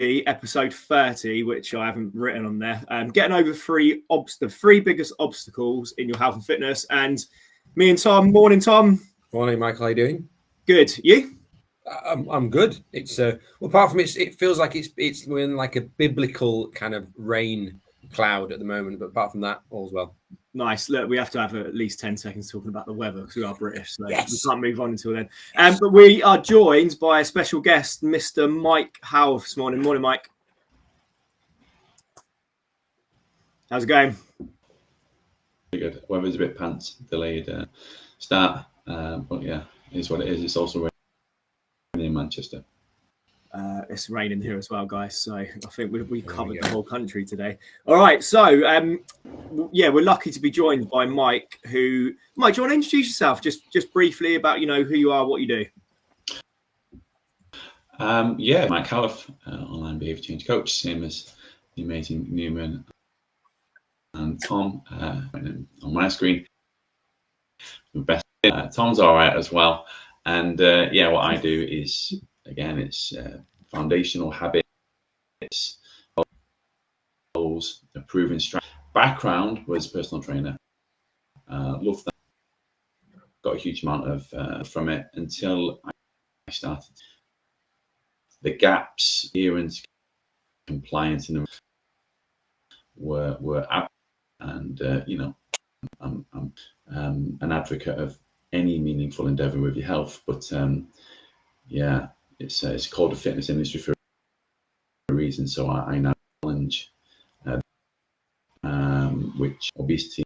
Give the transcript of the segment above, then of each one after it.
episode 30, which I haven't written on there. Getting over the three biggest obstacles in your health and fitness. And me and Tom. Morning, Tom. Morning, Michael. How are you doing? Good. You? I'm good. It's apart from it feels like we're in like a biblical kind of rain cloud at the moment. But apart from that, all's well. Nice. Look, we have to have at least 10 seconds talking about the weather because we are British, so yes. We can't move on until then. But we are joined by a special guest, Mr. Mike Howell, this morning. Morning, Mike. How's it going? Pretty good. Weather's a bit pants, delayed start, but yeah, it's what it is. It's also raining in Manchester. It's raining here as well, guys. So I think we covered the whole country today. All right. So, yeah, we're lucky to be joined by Mike. Mike, do you want to introduce yourself just briefly about, who you are, what you do? Yeah, Mike Howell, online behaviour change coach, same as the amazing Newman and Tom on my screen. Tom's all right as well. And yeah, what I do is, again, it's foundational habits, goals, a proven strategy. Background was personal trainer. Loved that. Got a huge amount of from it until I started. The gaps, adherence, compliance, and were out. And I'm an advocate of any meaningful endeavour with your health, but yeah. It's called the fitness industry for a reason. So I now challenge which obesity,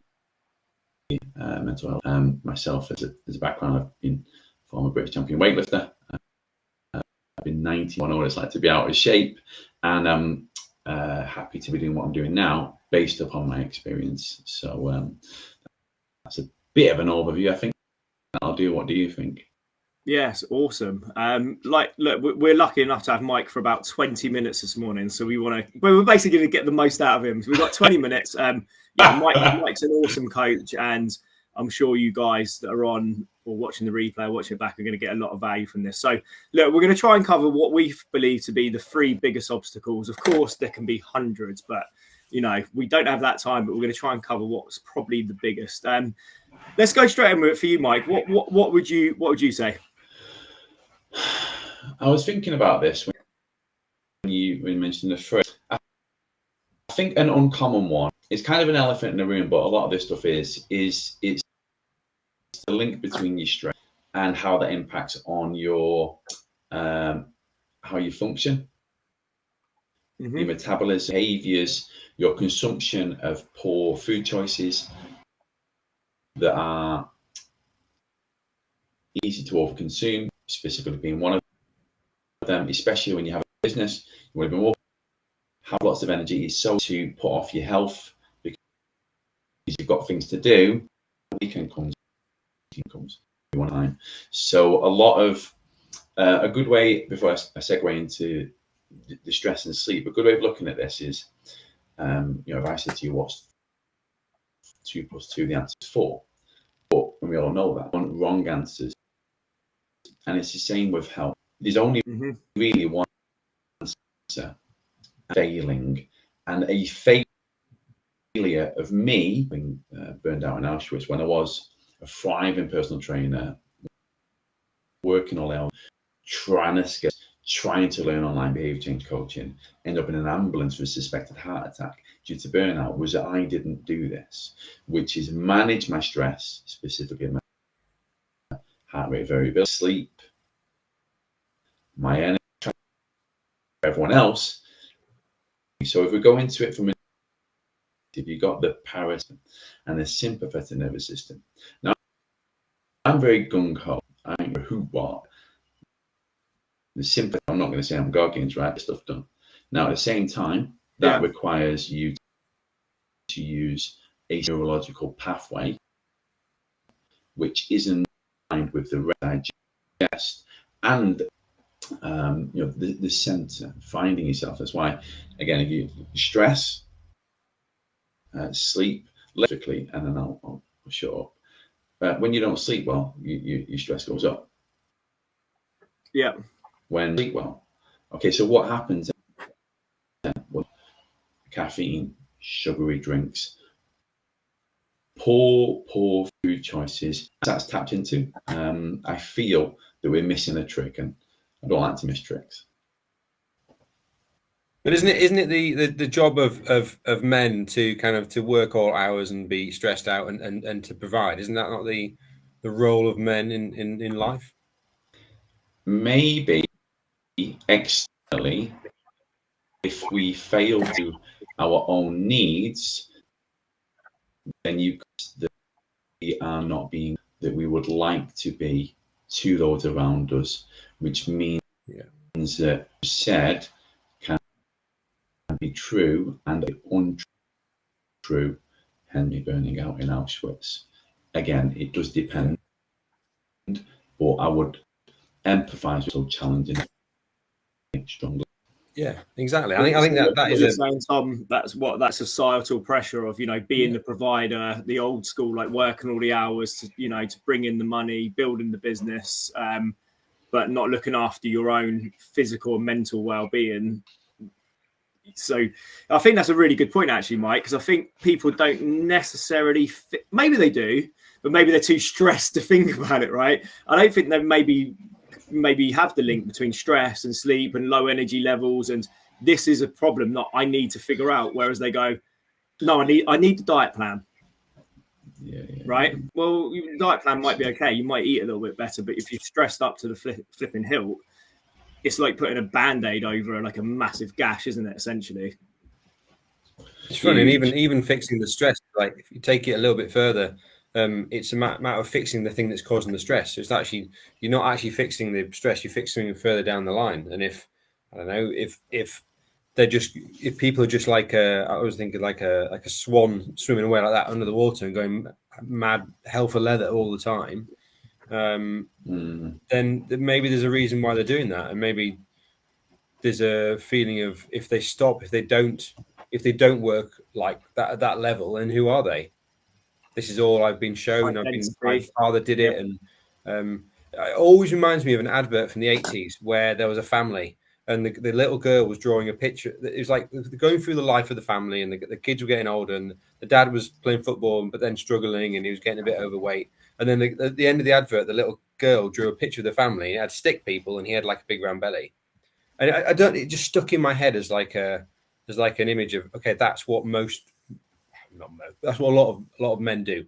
mental health. Myself as a background, I've been former British champion weightlifter. I've been 90. I know what it's like to be out of shape, and I'm happy to be doing what I'm doing now based upon my experience. So that's a bit of an overview, I think. I'll do. What do you think? Yes, awesome. Look, we're lucky enough to have Mike for about 20 minutes this morning, so we're basically going to get the most out of him. So we've got 20 minutes. Mike's an awesome coach, and I'm sure you guys that are on or watching the replay or watching it back are going to get a lot of value from this. So, look, we're going to try and cover what we believe to be the three biggest obstacles. Of course, there can be hundreds, but we don't have that time. But we're going to try and cover what's probably the biggest. Let's go straight in with it for you, Mike. What would you say? I was thinking about this when you mentioned the first. I think an uncommon one. It's kind of an elephant in the room, but a lot of this stuff is it's the link between your stress and how that impacts on your how you function, your metabolism, behaviors, your consumption of poor food choices that are easy to overconsume, specifically being one of them, especially when you have a business, you want to be more, have lots of energy. It's so to put off your health because you've got things to do. Weekend comes one time. So a lot of a good way, before I segue into the stress and sleep, a good way of looking at this is, if I said to you, what's 2 + 2? The answer is 4. But we all know that one wrong answers. And it's the same with health. There's only really one answer: failing. And a failure of me being burned out in Auschwitz when I was a thriving personal trainer, working all out, trying to learn online behavior change coaching, end up in an ambulance with a suspected heart attack due to burnout, was that I didn't do this, which is manage my stress, specifically my heart rate variability, sleep, my energy, everyone else. So if we go into it from if you got the parasympathetic and the sympathetic nervous system. Now, I'm very gung-ho. I'm who what. The sympathetic, I'm not going to say I'm Goggins, right? Stuff done. Now, at the same time, that requires you to use a neurological pathway, which isn't aligned with the digest and the center, finding yourself. That's why, again, if you stress, sleep electrically, and then I'll shut up. When you don't sleep well, your stress goes up. Yeah. When you sleep well. Okay, so what happens caffeine, sugary drinks, poor food choices. That's tapped into. I feel that we're missing a trick, and I don't like to miss tricks. But isn't it the job of men to kind of to work all hours and be stressed out and to provide? Isn't that not the role of men in life? Maybe externally, if we fail to our own needs, then we are not being that we would like to be to those around us, which means that you said can be true and untrue, Henry burning out in Auschwitz. Again, it does depend, but I would empathise with challenging it strongly. Yeah, exactly. I think that is saying, Tom. That's societal pressure of being the provider, the old school, like working all the hours to to bring in the money, building the business, but not looking after your own physical and mental well-being. So I think that's a really good point, actually, Mike, because I think people don't necessarily maybe they do, but maybe they're too stressed to think about it, right? I don't think they maybe have the link between stress and sleep and low energy levels, and this is a problem that I need to figure out. Whereas they go, no, I need the diet plan. Right. Well, the diet plan might be okay. You might eat a little bit better, but if you're stressed up to the flipping hilt, it's like putting a Band-Aid over like a massive gash, isn't it? Essentially. It's funny, and even fixing the stress, like if you take it a little bit further, it's a matter of fixing the thing that's causing the stress. So it's actually, you're not actually fixing the stress, you're fixing it further down the line. And if people are just like I was thinking like a swan swimming away like that under the water and going mad hell for leather all the time, then maybe there's a reason why they're doing that. And maybe there's a feeling of if they stop, if they don't work like that at that level, then who are they? This is all I've been shown. My father did it. And it always reminds me of an advert from the 80s where there was a family and the little girl was drawing a picture. It was like going through the life of the family, and the kids were getting older, and the dad was playing football, but then struggling, and he was getting a bit overweight. And then at the end of the advert, the little girl drew a picture of the family. It had stick people, and he had like a big round belly. And it just stuck in my head as like an image of, okay, that's what that's what a lot of men do.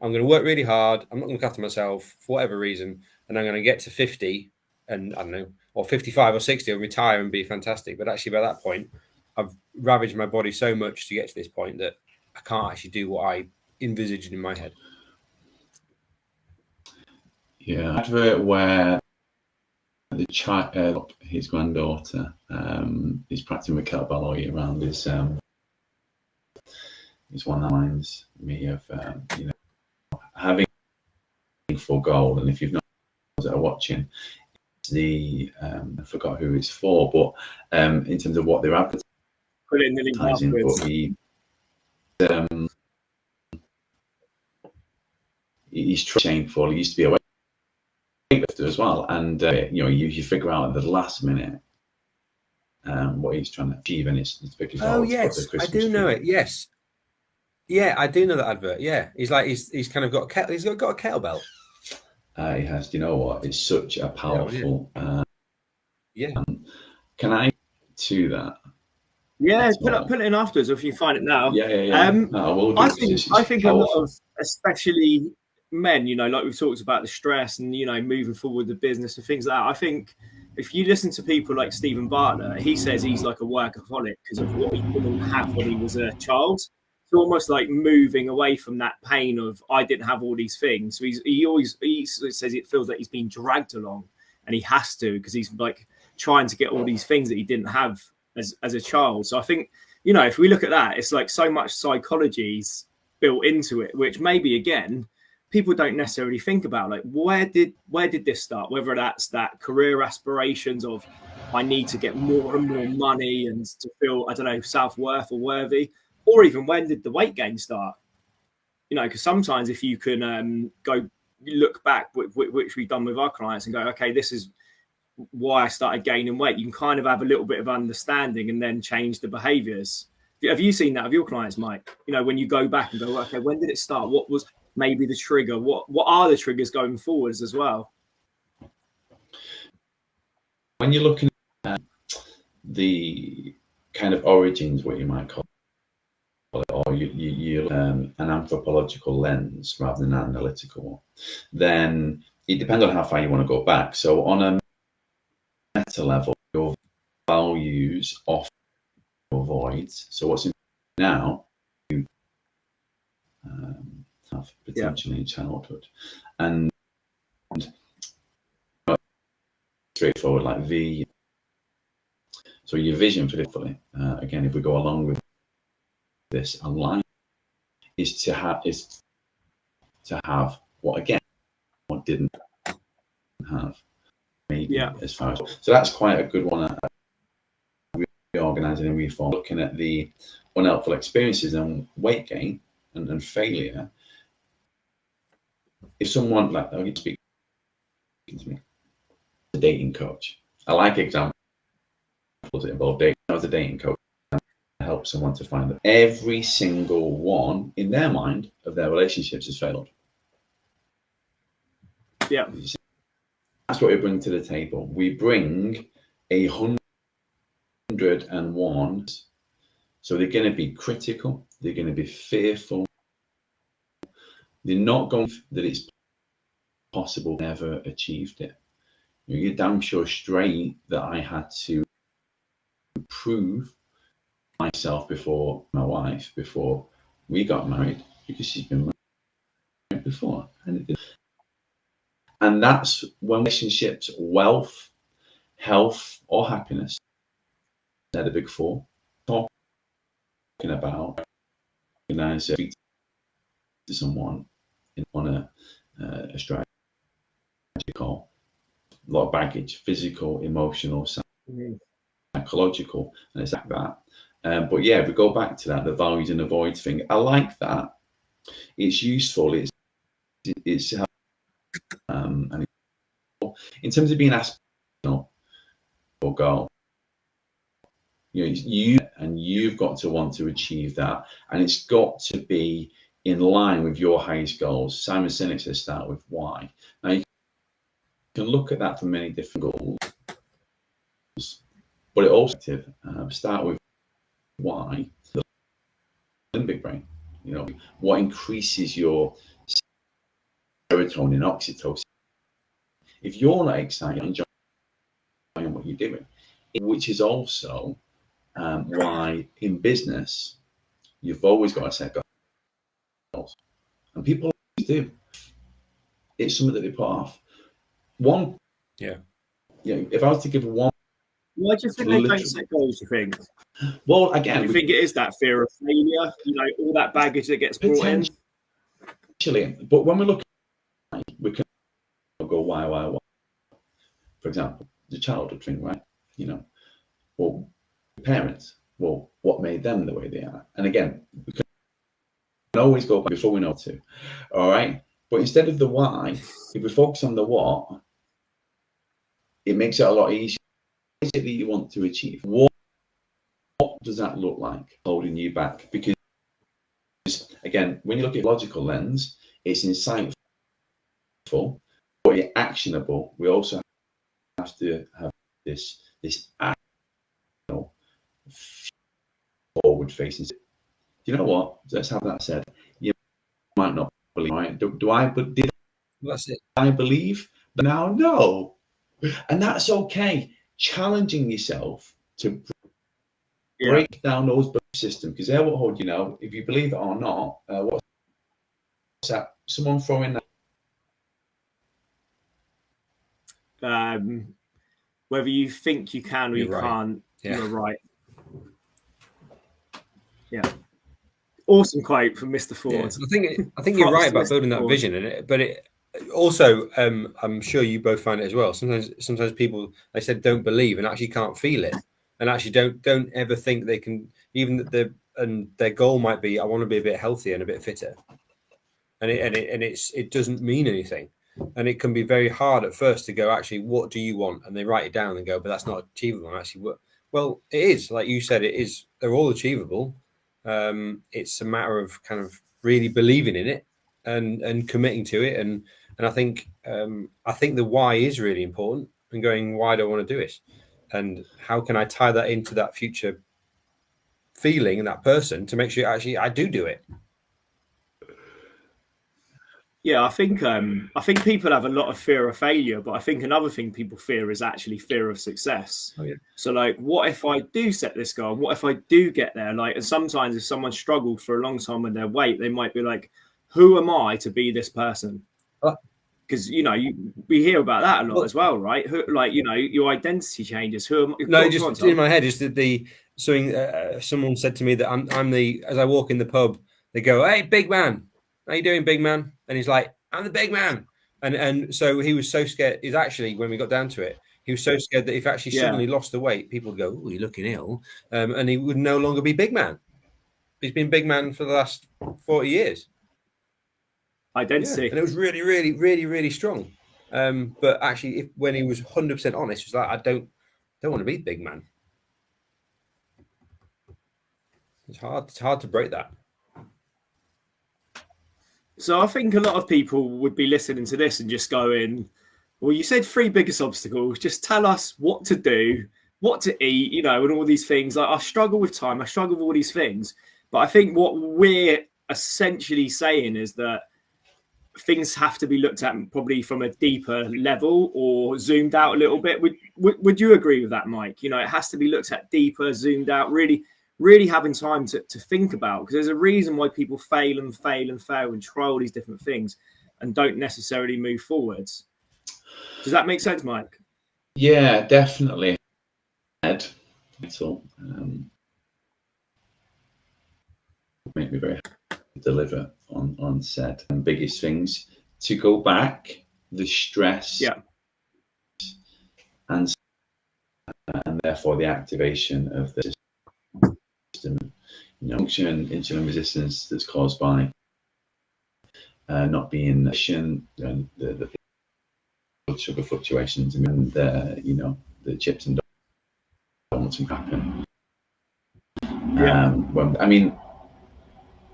I'm going to work really hard. I'm not going to look after myself for whatever reason, and I'm going to get to 50, and I don't know, or 55 or 60, or retire and be fantastic. But actually, by that point, I've ravaged my body so much to get to this point that I can't actually do what I envisaged in my head. Yeah, advert where the child, his granddaughter, is practicing with kettlebell all year round. Is one that reminds me of having for goal. And if you've not that are watching, it's I forgot who it's for, but in terms of what they're advertising, put it in the link afterwards. He's shameful. He used to be a weightlifter as well, and you figure out at the last minute what he's trying to achieve, and it's because yes, I do know it. Yes, yeah, I do know that advert. Yeah, he's kind of got a kettlebell. He has. Do you know what? It's such a powerful. Can I to that? Yeah, put it in afterwards if you find it now. Yeah. I think a lot of, especially men, like we've talked about the stress and moving forward the business and things like that. I think if you listen to people like Stephen Bartlett, he says he's like a workaholic because of what he didn't have when he was a child. It's almost like moving away from that pain of I didn't have all these things. So he says it feels like he's being dragged along, and he has to because he's like trying to get all these things that he didn't have as a child. So I think if we look at that, it's like so much psychology's built into it, which maybe again people don't necessarily think about. Like where did this start? Whether that's that career aspirations of I need to get more and more money and to feel self-worth or worthy. Or even when did the weight gain start? Because sometimes if you can go look back, which we've done with our clients, and go, okay, this is why I started gaining weight. You can kind of have a little bit of understanding and then change the behaviors. Have you seen that of your clients, Mike? You know, when you go back and go, okay, when did it start? What was maybe the trigger? What are the triggers going forwards as well? When you're looking at the kind of origins, what you might call it, or you an anthropological lens rather than an analytical one, then it depends on how far you want to go back. So on a meta level, your values often avoids. So what's in now you have potentially in childhood, and straightforward like V. So your vision for it, again, if we go along with this align, is to have what again what didn't have, maybe as far as, so that's quite a good one. Reorganizing and reform, looking at the unhelpful experiences and weight gain and failure. If someone like I'll speak to me, a dating coach, I like examples that involve dating. I was a dating coach, help someone to find that every single one in their mind of their relationships has failed. Yeah, that's what we bring to the table. We bring 101, so they're going to be critical, they're going to be fearful, they're not going that it's possible, never achieved it. You're damn sure straight that I had to prove myself before my wife, before we got married, because she's been married before. And that's when relationships, wealth, health, or happiness, they're the big four. Talking about, speak to someone on a strategy call, a lot of baggage, physical, emotional, psychological, and it's like that. But yeah, if we go back to that, the values and avoids thing, I like that. It's useful. It's and in terms of being aspirational or goal, you've got to want to achieve that, and it's got to be in line with your highest goals. Simon Sinek says start with why. Now you can look at that from many different goals, but it also start with why. The limbic brain, what increases your serotonin, oxytocin. If you're not excited, enjoying what you're doing, which is also why in business you've always got to set goals, and people always do. It's something that they put off. If I was to give one, why do you think they don't set goals? You think? Well, again, you think it is that fear of failure, all that baggage that gets brought in. Potentially, but when we look, we can go why. For example, the childhood thing, right? Well, parents. Well, what made them the way they are? And again, we can always go back before we know to. All right, but instead of the why, if we focus on the what, it makes it a lot easier. What is it that you want to achieve? What does that look like holding you back? Because again, when you look at logical lens, it's insightful, but it's actionable. We also have to have this actionable, forward facing. Do you know what? Let's have that said. You might not believe, right? That's it. I believe, but now no, and that's okay. Challenging yourself to break down those belief systems, because they're what hold you. If you believe it or not, what's that? Someone throwing that. Whether you think you can or you can't, you're right. Yeah. Awesome quote from Mr. Ford. Yeah. I think you're right about building that vision, but it also, I'm sure you both find it as well. Sometimes people, they said don't believe and actually can't feel it, and actually don't ever think they can. Even that their goal might be, I want to be a bit healthier and a bit fitter, and it doesn't mean anything, and it can be very hard at first to go, actually, what do you want? And they write it down and go, but that's not achievable. And actually, well, it is, like you said, it is. They're all achievable. It's a matter of kind of really believing in it and committing to it. And I think the why is really important, and going, why do I want to do it? And how can I tie that into that future feeling and that person to make sure actually I do it? Yeah, I think people have a lot of fear of failure, but I think another thing people fear is actually fear of success. Oh, yeah. So like, what if I do set this goal? What if I do get there? Like, and sometimes if someone struggled for a long time with their weight, they might be like, who am I to be this person? Because we hear about that a lot as well, right? Like, your identity changes. Who am I? No, just in my head is that someone said to me that I'm the, as I walk in the pub, they go, "Hey, big man, how you doing, big man?" And he's like, "I'm the big man." And so he was so scared. Is actually, when we got down to it, he was so scared that if actually suddenly lost the weight, people would go, "Oh, you're looking ill," and he would no longer be big man. He's been big man for the last 40 years. Identity. Yeah. And it was really, really, really, really strong. But actually, when he was 100% honest, he was like, "I don't want to be big man." It's hard to break that. So I think a lot of people would be listening to this and just going, well, you said 3 biggest obstacles. Just tell us what to do, what to eat, and all these things. Like, I struggle with time. I struggle with all these things. But I think what we're essentially saying is that things have to be looked at probably from a deeper level or zoomed out a little bit. Would you agree with that, Mike? It has to be looked at deeper, zoomed out, really having time to think about, because there's a reason why people fail and try all these different things and don't necessarily move forwards. Does that make sense, Mike? Yeah, definitely. Make me very happy to deliver on set. And biggest things to go back, the stress, and therefore the activation of the system, function, insulin resistance that's caused by not being the blood sugar fluctuations, and the chips and donuts can happen.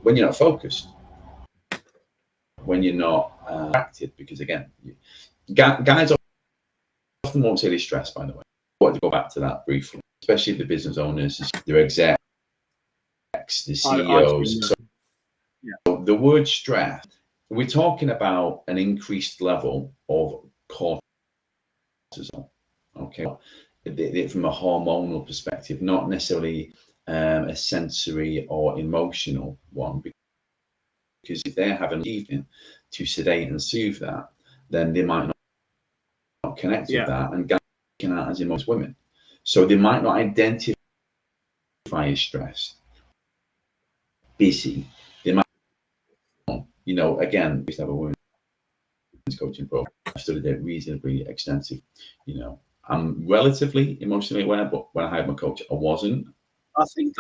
When you're not focused, when you're not active, because again, guys often won't say they're stressed, by the way. I want to go back to that briefly, especially the business owners, their execs, the CEOs. So the word stress, we're talking about an increased level of cortisol, okay? From a hormonal perspective, not necessarily a sensory or emotional one, because if they're having an evening to sedate and soothe that, then they might not connect with that, and out as in most women, so they might not identify as stressed, busy. They might, again, we used to have a women's coaching program. I studied it reasonably extensive. I'm relatively emotionally aware, but when I hired my coach, I wasn't. I think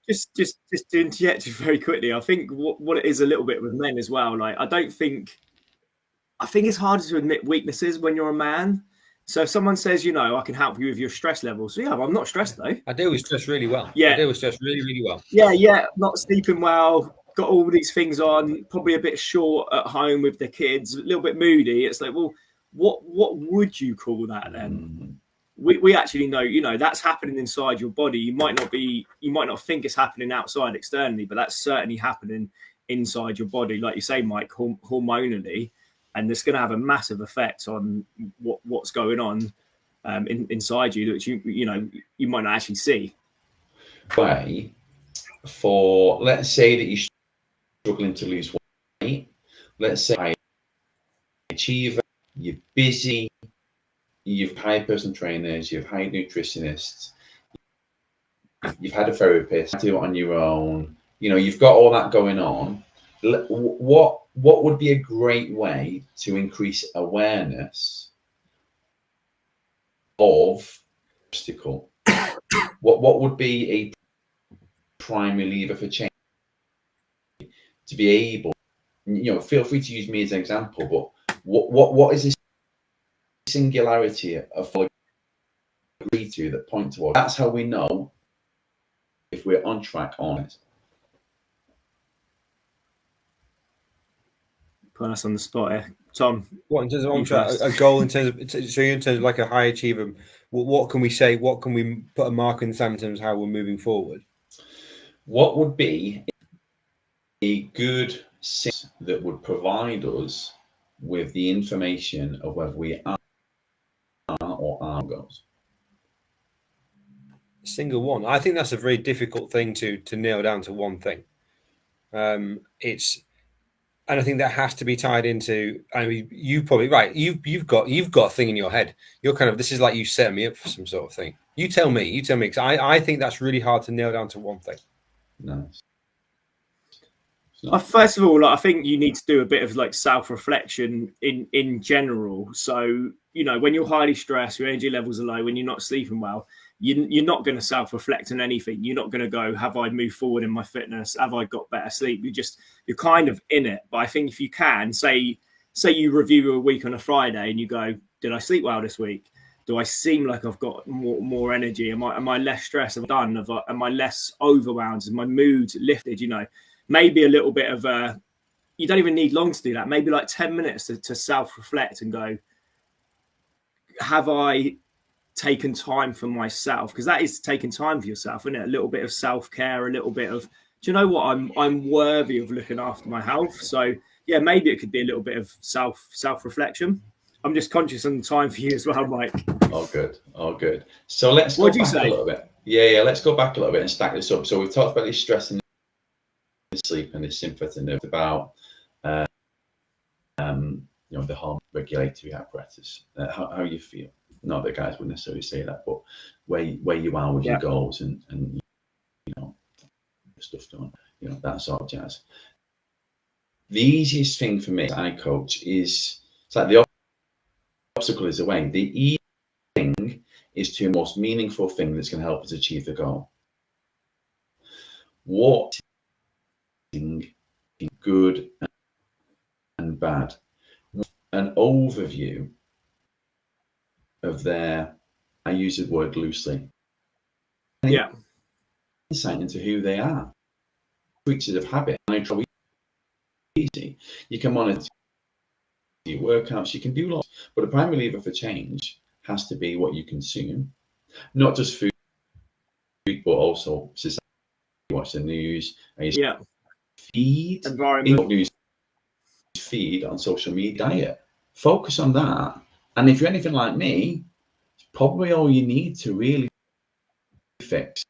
just to interject you very quickly, I think what it is a little bit with men as well. Like, I think it's harder to admit weaknesses when you're a man. So if someone says, I can help you with your stress levels. So I'm not stressed though. I deal with stress really well. Yeah. I deal with stress really, really well. Yeah. Not sleeping well, got all these things on, probably a bit short at home with the kids, a little bit moody. It's like, well, what would you call that then? We actually know, that's happening inside your body. You might not think it's happening outside externally, but that's certainly happening inside your body. Like you say, Mike, hormonally. And it's going to have a massive effect on what's going on inside you, that you might not actually see. Way for, let's say that you're struggling to lose weight. Let's say I achieve, you're busy, you've hired personal trainers, you've hired nutritionists, you've had a therapist, do it on your own. You've got all that going on. What would be a great way to increase awareness of obstacle? What would be a primary lever for change? To be able, feel free to use me as an example, but what is this singularity of agree to that point toward? That's how we know if we're on track on it. putting us on the spot here. Tom, What in terms of You first. a goal in terms of so in terms of like a high achiever? What can we say? What can we put a mark in the sand in terms of how we're moving forward? What would be a good system that would provide us with the information of whether we are or aren't goals? Single one. I think that's a very difficult thing to nail down to one thing. And I think that has to be tied into. I mean, you probably right. You've got a thing in your head. You're kind of, this is like you set me up for some sort of thing. You tell me. Because I think that's really hard to nail down to one thing. No. First of all, I think you need to do a bit of like self-reflection in general. So, you know, when you're highly stressed, your energy levels are low, when you're not sleeping well, you're not going to self-reflect on anything. You're not going to go, have I moved forward in my fitness? Have I got better sleep? You're kind of in it. But I think if you can, say you review a week on a Friday and you go, did I sleep well this week? Do I seem like I've got more energy? Am I less stressed? Am I less overwhelmed? Is my mood lifted? You know, maybe a little bit of you don't even need long to do that. Maybe like 10 minutes to self-reflect and go, have I taken time for myself? Because that is taking time for yourself, isn't it? A little bit of self-care, a little bit of, do you know what? I'm worthy of looking after my health. So yeah, maybe it could be a little bit of self-reflection. I'm just conscious of the time for you as well, Mike. All good. So let's go back a little bit. Yeah, let's go back a little bit and stack this up. So we've talked about this stress and sleep and this sympathetic nerve, about you know, the hormone regulatory apparatus. How you feel? Not that guys would necessarily say that, but where you are with your goals and you know, stuff done, you know, that sort of jazz. The easiest thing for me as I coach is, it's like the obstacle is the way. The easy thing is to the most meaningful thing that's going to help us achieve the goal. What is good and bad? An overview of their, I use the word loosely, insight into who they are. Creatures of habit. Easy. You can monitor your workouts, you can do lots, but the primary lever for change has to be what you consume, not just food, but also society. You watch the news, feed, environment, news feed on social media, diet. Focus on that. And if you're anything like me, it's probably all you need to really fix.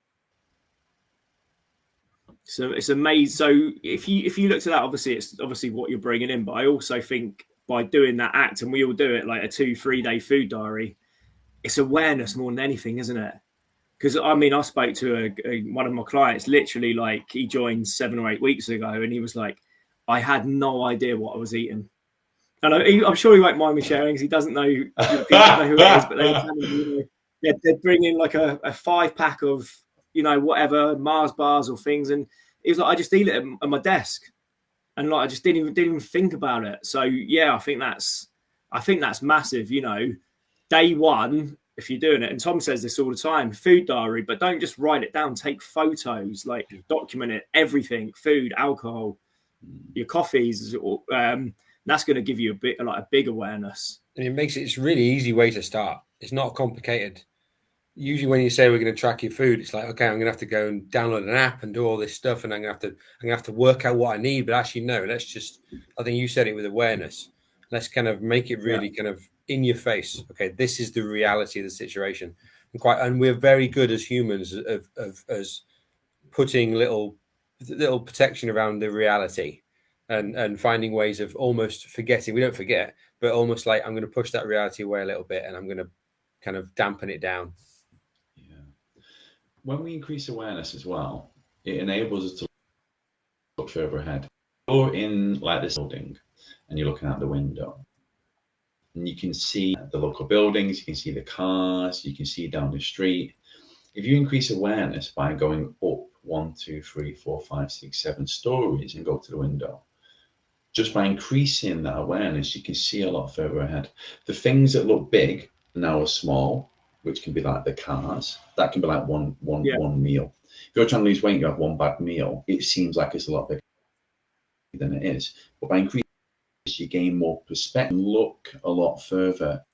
So it's amazing. So if you looked at that, obviously it's obviously what you're bringing in, but I also think by doing that act, and we all do it, like a 2-3 day food diary, it's awareness more than anything, isn't it? Because I mean, I spoke to one of my clients, literally, like, he joined 7 or 8 weeks ago, and he was like, I had no idea what I was eating. And I'm sure he won't mind me sharing because he doesn't know, people don't know who it is, but they were telling me, you know, they'd bring in like a 5-pack of, you know, whatever, Mars bars or things, and he was like, I just eat it at my desk, and like I just didn't even think about it. So yeah, I think that's massive. You know, day one, if you're doing it, and Tom says this all the time, food diary, but don't just write it down. Take photos, like document it, everything, food, alcohol, your coffees. That's going to give you a big awareness. And it's a really easy way to start. It's not complicated. Usually when you say we're going to track your food, it's like, okay, I'm going to have to go and download an app and do all this stuff, and I'm going to have to work out what I need. But actually, no, let's just, I think you said it with awareness. Let's kind of make it really kind of in your face. Okay, this is the reality of the situation. And we're very good as humans of putting little protection around the reality and finding ways of almost forgetting. We don't forget, but almost like, I'm going to push that reality away a little bit, and I'm going to kind of dampen it down. When we increase awareness as well, it enables us to look further ahead. You're in like this building and you're looking out the window, and you can see the local buildings, you can see the cars, you can see down the street. If you increase awareness by going up 1, 2, 3, 4, 5, 6, 7 stories and go to the window, just by increasing that awareness, you can see a lot further ahead. The things that look big now are small, which can be like the cars. That can be like one meal. If you're trying to lose weight, you have one bad meal. It seems like it's a lot bigger than it is. But by increasing you gain more perspective, look a lot further.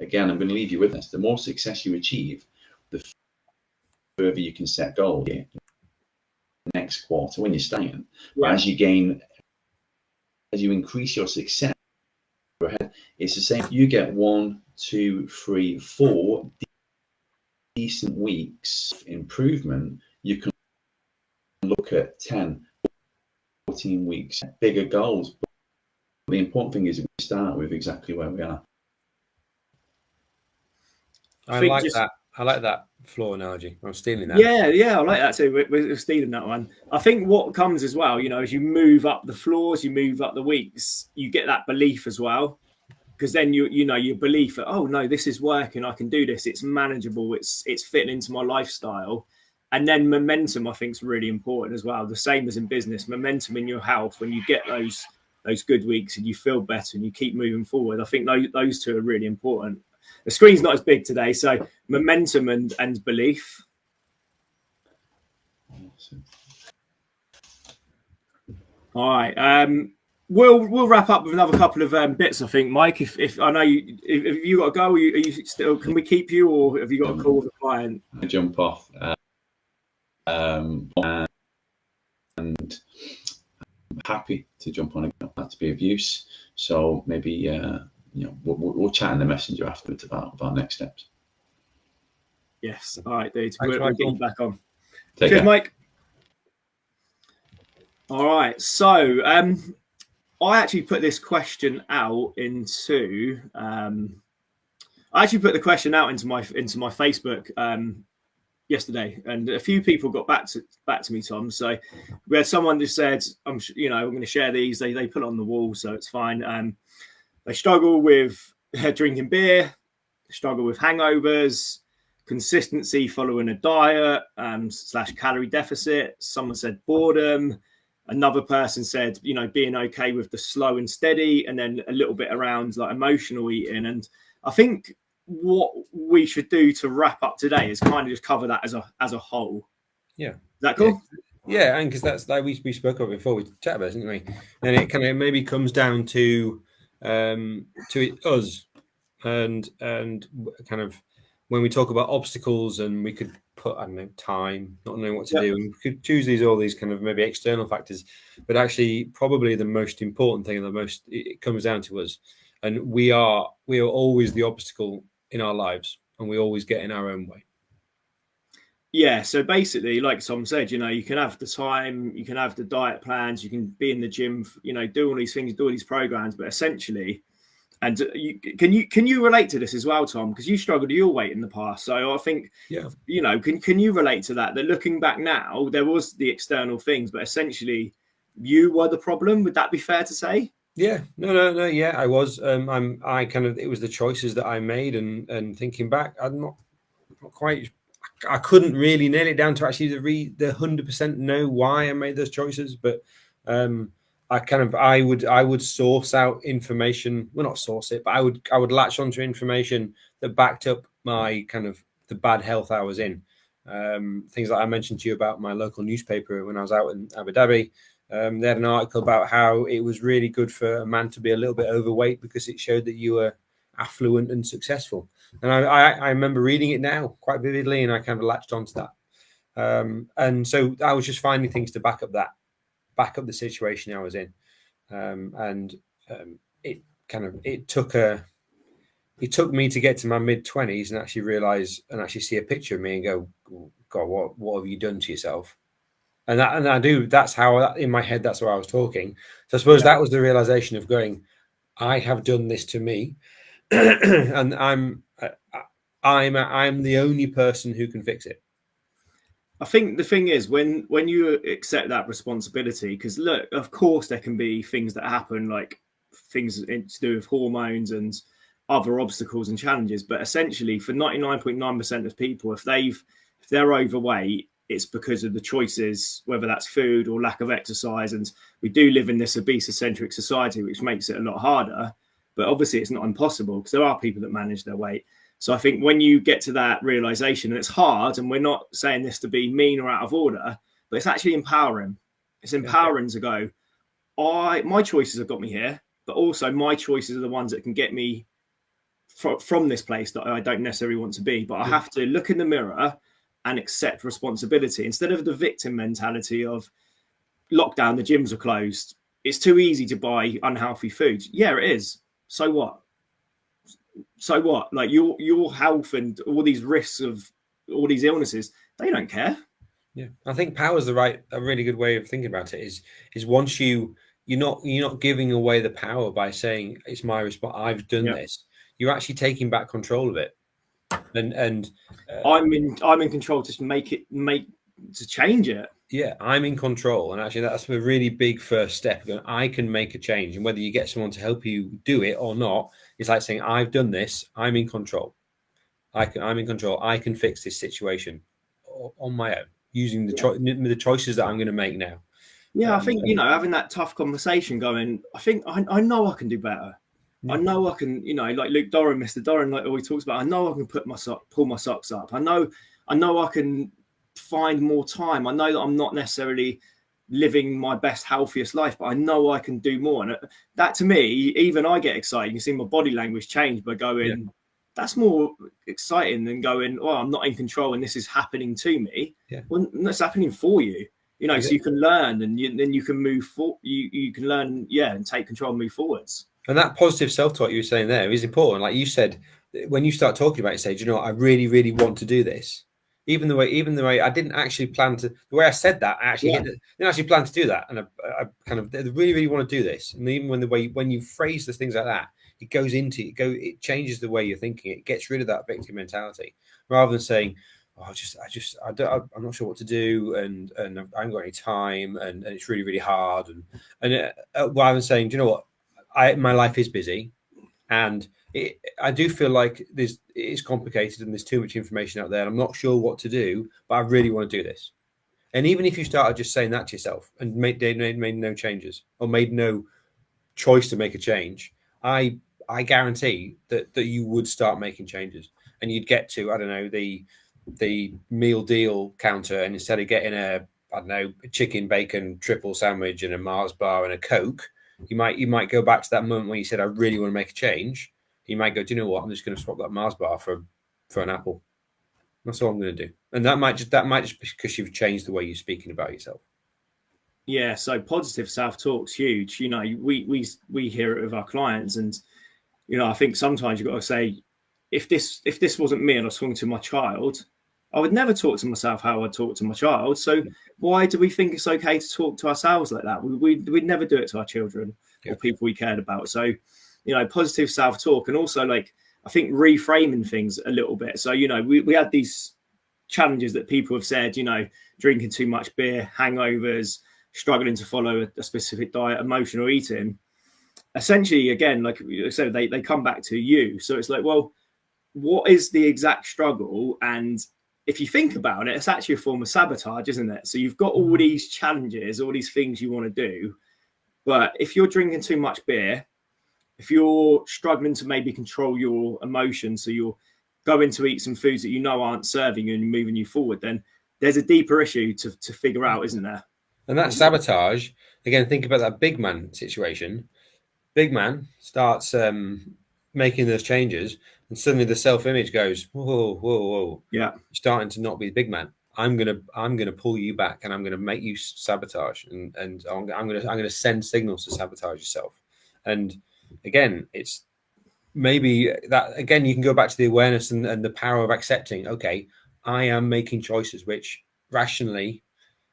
Again, I'm going to leave you with this. The more success you achieve, the further you can set goals next quarter when you're starting. But as you increase your success, it's the same. You get 1, 2, 3, 4 decent weeks of improvement. You can look at 10, 14 weeks, bigger goals. But the important thing is we start with exactly where we are. I like that floor analogy. I'm stealing that. Yeah, I like that too. We're stealing that one. I think what comes as well, as you move up the floors, you move up the weeks, you get that belief as well. Because then your belief that, oh no, this is working, I can do this, it's manageable, it's fitting into my lifestyle. And then momentum, I think, is really important as well. The same as in business, momentum in your health. When you get those good weeks and you feel better and you keep moving forward, I think those two are really important. The screen's not as big today, so momentum and belief. All right. We'll wrap up with another couple of bits, I think, Mike. If I know if you got to go, are you still? Can we keep you, or have you got a call with a client? I jump off, and I'm happy to jump on that to be of use. So maybe we'll chat in the messenger afterwards about next steps. Yes. All right, dude. Thanks, We'll get you back on. Take Cheers, care. Mike. All right. So I actually put this question out into. I actually put the question out into my Facebook yesterday, and a few people got back to me, Tom. So we had someone just said, I'm going to share these. They put it on the wall, so it's fine. They struggle with drinking beer, struggle with hangovers, consistency following a diet / calorie deficit. Someone said boredom. Another person said, being okay with the slow and steady, and then a little bit around like emotional eating. And I think what we should do to wrap up today is kind of just cover that as a whole. Yeah. Is that cool? Yeah, and because that's like we spoke about before, we chatted about it, didn't we? And it kind of maybe comes down to us and kind of when we talk about obstacles, and we could put, I don't know, time, not knowing what to do, and we could choose all these kind of maybe external factors, but actually probably the most important thing and it comes down to us, and we are always the obstacle in our lives, and we always get in our own way. Yeah, so basically, like Tom said, you can have the time, you can have the diet plans, you can be in the gym, do all these things, do all these programs, but essentially, and can you relate to this as well, Tom? Because you struggled with your weight in the past, so I think, can you relate to that? That looking back now, there was the external things, but essentially, you were the problem. Would that be fair to say? Yeah, no. Yeah, I was. It was the choices that I made, and thinking back, I'm not quite. I couldn't really nail it down to actually the 100% know why I made those choices, but I would source out information. Well, not source it, but I would latch onto information that backed up my kind of the bad health I was in. Things like I mentioned to you about my local newspaper when I was out in Abu Dhabi. They had an article about how it was really good for a man to be a little bit overweight because it showed that you were affluent and successful. And I remember reading it now quite vividly, and I kind of latched onto that. And so I was just finding things to back up the situation I was in. It took me to get to my mid-20s and actually realize and actually see a picture of me and go, God, what have you done to yourself? And that's how in my head, that's why I was talking. So I suppose that was the realization of going, I have done this to me. And I'm the only person who can fix it. I think the thing is when you accept that responsibility, because look, of course there can be things that happen, like things to do with hormones and other obstacles and challenges. But essentially, for 99.9% of people, if they're overweight, it's because of the choices, whether that's food or lack of exercise. And we do live in this obese-centric society, which makes it a lot harder. But obviously, it's not impossible because there are people that manage their weight. So I think when you get to that realization, and it's hard, and we're not saying this to be mean or out of order, but it's actually empowering. It's empowering to go, my choices have got me here, but also my choices are the ones that can get me from this place that I don't necessarily want to be. But I have to look in the mirror and accept responsibility instead of the victim mentality of lockdown, the gyms are closed. It's too easy to buy unhealthy food. Yeah, it is. So what? So what? Like your health and all these risks of all these illnesses, they don't care. Yeah, I think power is a really good way of thinking about it. Is once you're not giving away the power by saying it's my response. I've done this. You're actually taking back control of it, and I'm in control to to change it. Yeah, I'm in control, and actually that's a really big first step. I can make a change, and whether you get someone to help you do it or not, it's like saying I've done this. I'm in control. I'm in control. I can fix this situation on my own using the choices that I'm going to make now. Yeah, I think having that tough conversation, going, I know I can do better. I know I can, like Luke Doran, Mr. Doran, like always talks about. I know I can pull my socks up. I know I can find more time. I know that I'm not necessarily living my best, healthiest life, but I know I can do more. And that to me, even I get excited. You can see my body language change by going, that's more exciting than going, oh, I'm not in control and this is happening to me. Yeah. Well, that's happening for you. So you can learn and then you can move forward. You can learn, and take control and move forwards. And that positive self-talk you were saying there is important. Like you said, when you start talking about it, say, I really, really want to do this. Even the way I didn't actually plan to, the way I said that, I actually didn't actually plan to do that. And I kind of really, really want to do this. And even when you phrase the things like that, it goes into it changes the way you're thinking. It gets rid of that victim mentality rather than saying, oh, I'm not sure what to do, and I haven't got any time, and it's really, really hard, and rather than saying, my life is busy, and I do feel like it's complicated and there's too much information out there. And I'm not sure what to do, but I really want to do this. And even if you started just saying that to yourself and made no changes or made no choice to make a change, I guarantee that you would start making changes, and you'd get to, I don't know, the meal deal counter, and instead of getting a chicken bacon triple sandwich and a Mars bar and a Coke, you might go back to that moment when you said, I really want to make a change. You might go, do you know what? I'm just going to swap that Mars bar for an apple. That's all I'm going to do. And that might just be because you've changed the way you're speaking about yourself. Yeah. So positive self-talk's huge. We hear it with our clients, and I think sometimes you've got to say, if this wasn't me and I was talking to my child, I would never talk to myself how I talk to my child. So why do we think it's okay to talk to ourselves like that? We'd never do it to our children or people we cared about. So, positive self-talk, and also like, I think reframing things a little bit. So, we had these challenges that people have said, drinking too much beer, hangovers, struggling to follow a specific diet, emotional eating. Essentially, again, like I said, they come back to you. So it's like, well, what is the exact struggle? And if you think about it, it's actually a form of sabotage, isn't it? So you've got all these challenges, all these things you want to do. But if you're drinking too much beer, if you're struggling to maybe control your emotions, so you're going to eat some foods that aren't serving you and moving you forward, then there's a deeper issue to figure out, isn't there? And that sabotage, again, think about that big man situation. Big man starts making those changes, and suddenly the self-image goes, whoa. Yeah. You're starting to not be the big man. I'm gonna pull you back, and I'm gonna make you sabotage, and I'm gonna send signals to sabotage yourself. And again, it's maybe that again you can go back to the awareness and the power of accepting. Okay, I am making choices which rationally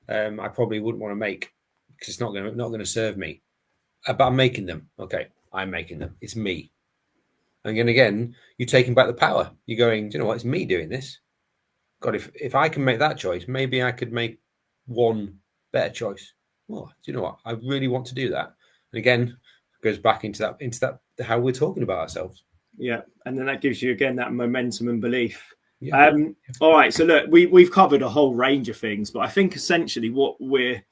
I probably wouldn't want to make because it's not going to serve me, but I'm making them. Okay, I'm making them. It's me. And again, you're taking back the power. You're going, do you know what? It's me doing this. God, if I can make that choice, maybe I could make one better choice. Well, do you know what? I really want to do that. And again, it goes back into that how we're talking about ourselves. Yeah, and then that gives you again that momentum and belief. Yeah. All right. So look, we've covered a whole range of things, but I think essentially what we're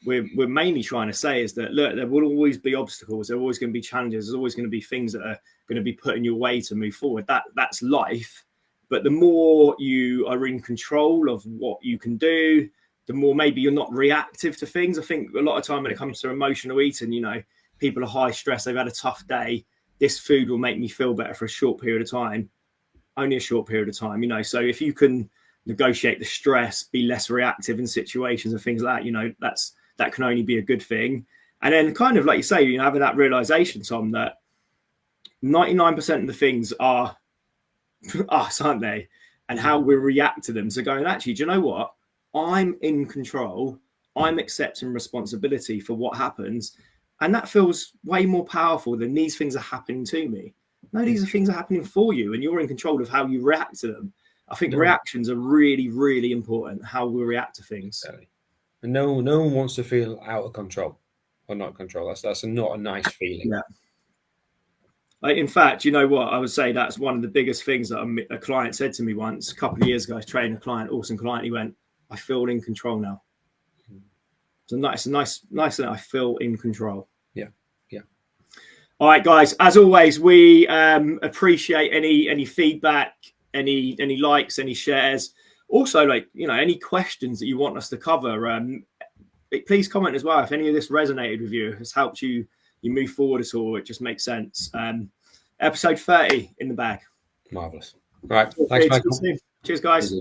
mainly trying to say is that look, there will always be obstacles. There are always going to be challenges. There's always going to be things that are going to be put in your way to move forward. That's life. But the more you are in control of what you can do, the more maybe you're not reactive to things. I think a lot of time when it comes to emotional eating, you know, people are high stress, they've had a tough day. This food will make me feel better for a short period of time, only a short period of time, you know. So if you can negotiate the stress, be less reactive in situations and things like that, you know, that can only be a good thing. And then kind of like you say, you know, having that realization, Tom, that 99% of the things are us, aren't they? And how we react to them. So going, actually, do you know what? I'm in control. I'm accepting responsibility for what happens. And that feels way more powerful than these things are happening to me. No, these are things are happening for you, and you're in control of how you react to them. I think reactions are really, really important, how we react to things. And no one wants to feel out of control or not control. That's not a nice feeling. Yeah. In fact, you know what? I would say that's one of the biggest things that a client said to me once a couple of years ago. I was training a client, awesome client. He went, I feel in control now. So nice thing. I feel in control. Yeah. All right, guys. As always, we appreciate any feedback, any likes, any shares. Also, like, you know, any questions that you want us to cover. Please comment as well if any of this resonated with you, has helped you move forward at all. It just makes sense. Episode 30 in the bag. Marvelous. Right. Thanks, Michael. Cheers, guys.